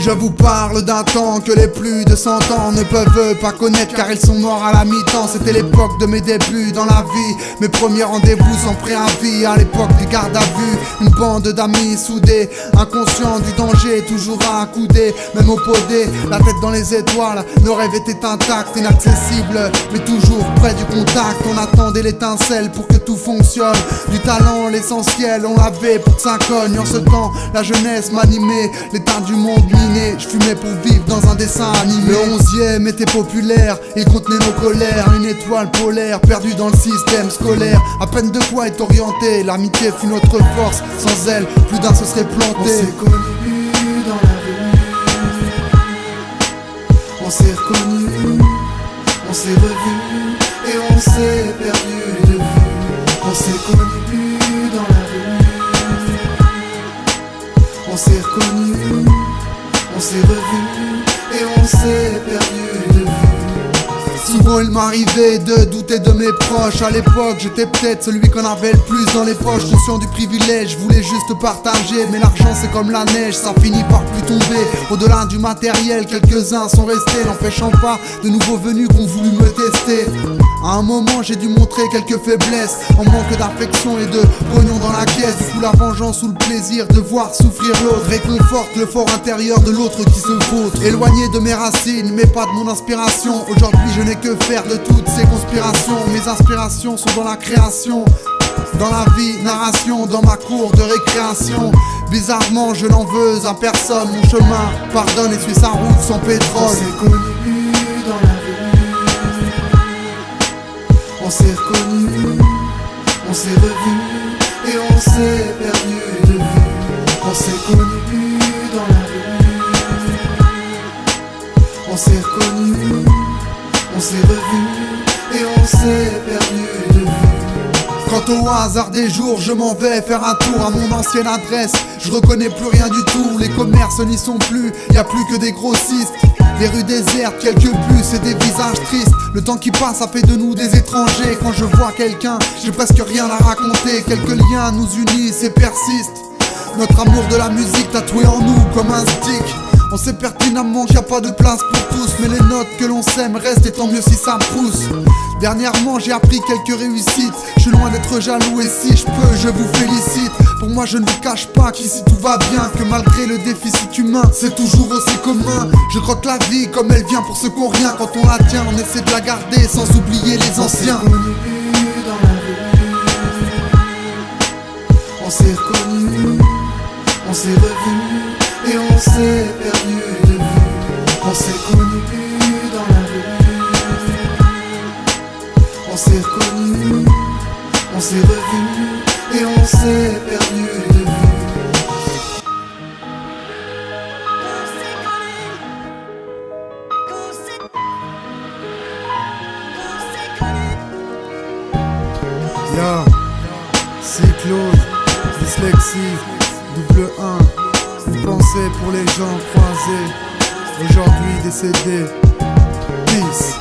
Je vous parle d'un temps que les plus de 100 ans ne peuvent pas connaître, car ils sont morts à la mi-temps. C'était l'époque de mes débuts dans la vie, mes premiers rendez-vous sans préavis. À l'époque des gardes à vue, une bande d'amis soudés, inconscients du danger, toujours à accouder, même opposés, la tête dans les étoiles. Nos rêves étaient intacts, inaccessibles, mais toujours près du contact. On attendait l'étincelle pour que tout fonctionne. Du talent, l'essentiel, on l'avait pour que ça cogne. En ce temps, la jeunesse m'animait, l'état du monde miné. Je fumais pour vivre dans un dessin animé. Le 11e était populaire, il contenait nos colères. Une étoile polaire, perdue dans le système scolaire. À peine de quoi être orienté, l'amitié fut notre force. Sans elle, plus d'un se serait planté. On s'est connus dans la rue, on s'est reconnus, on s'est revus et on s'est perdu de vue. On s'est connus dans la rue, on s'est reconnus, on s'est revus et on s'est perdu de vue. Souvent il m'arrivait de douter de mes proches. À l'époque j'étais peut-être celui qu'on avait le plus dans les poches. Conscient du privilège, je voulais juste partager. Mais l'argent c'est comme la neige, ça finit par plus tomber. Au-delà du matériel, quelques-uns sont restés, n'empêchant pas de nouveaux venus qui ont voulu me tester. À un moment j'ai dû montrer quelques faiblesses, en manque d'affection et de pognon dans la caisse. Du coup la vengeance ou le plaisir de voir souffrir l'autre réconforte le fort intérieur de l'autre qui se vautre. Éloigné de mes racines mais pas de mon inspiration. Aujourd'hui je n'ai que faire de toutes ces conspirations. Mes inspirations sont dans la création, dans la vie, narration, dans ma cour de récréation. Bizarrement je n'en veux à personne, mon chemin pardonne et suit sa route sans pétrole. On s'est connus dans la rue, on s'est reconnus, on s'est revus et on s'est perdu de vue. On s'est connus dans la rue, on s'est reconnus, on s'est revus et on s'est perdu de vue. Quant au hasard des jours, je m'en vais faire un tour à mon ancienne adresse. Je reconnais plus rien du tout, les commerces n'y sont plus, y a plus que des grossistes. Des rues désertes, quelques bus et des visages tristes. Le temps qui passe a fait de nous des étrangers. Quand je vois quelqu'un, j'ai presque rien à raconter. Quelques liens nous unissent et persistent. Notre amour de la musique tatoué en nous comme un stick. On sait pertinemment qu'il n'y a pas de place pour tous, mais les notes que l'on sème restent et tant mieux si ça pousse. Dernièrement j'ai appris quelques réussites, je suis loin d'être jaloux et si je peux je vous félicite. Pour moi je ne vous cache pas qu'ici tout va bien, que malgré le déficit humain c'est toujours aussi commun. Je croque la vie comme elle vient pour ceux qui ont rien. Quand on la tient on essaie de la garder sans oublier les anciens. On s'est connus dans la rue, on s'est reconnus, on s'est revus et on s'est perdu de vue. On s'est connus dans la rue, on s'est reconnus, on s'est revus et on s'est perdu de vue. Ya, cyclose, dyslexie, double 1. Une pensée pour les gens croisés, aujourd'hui décédés. Peace.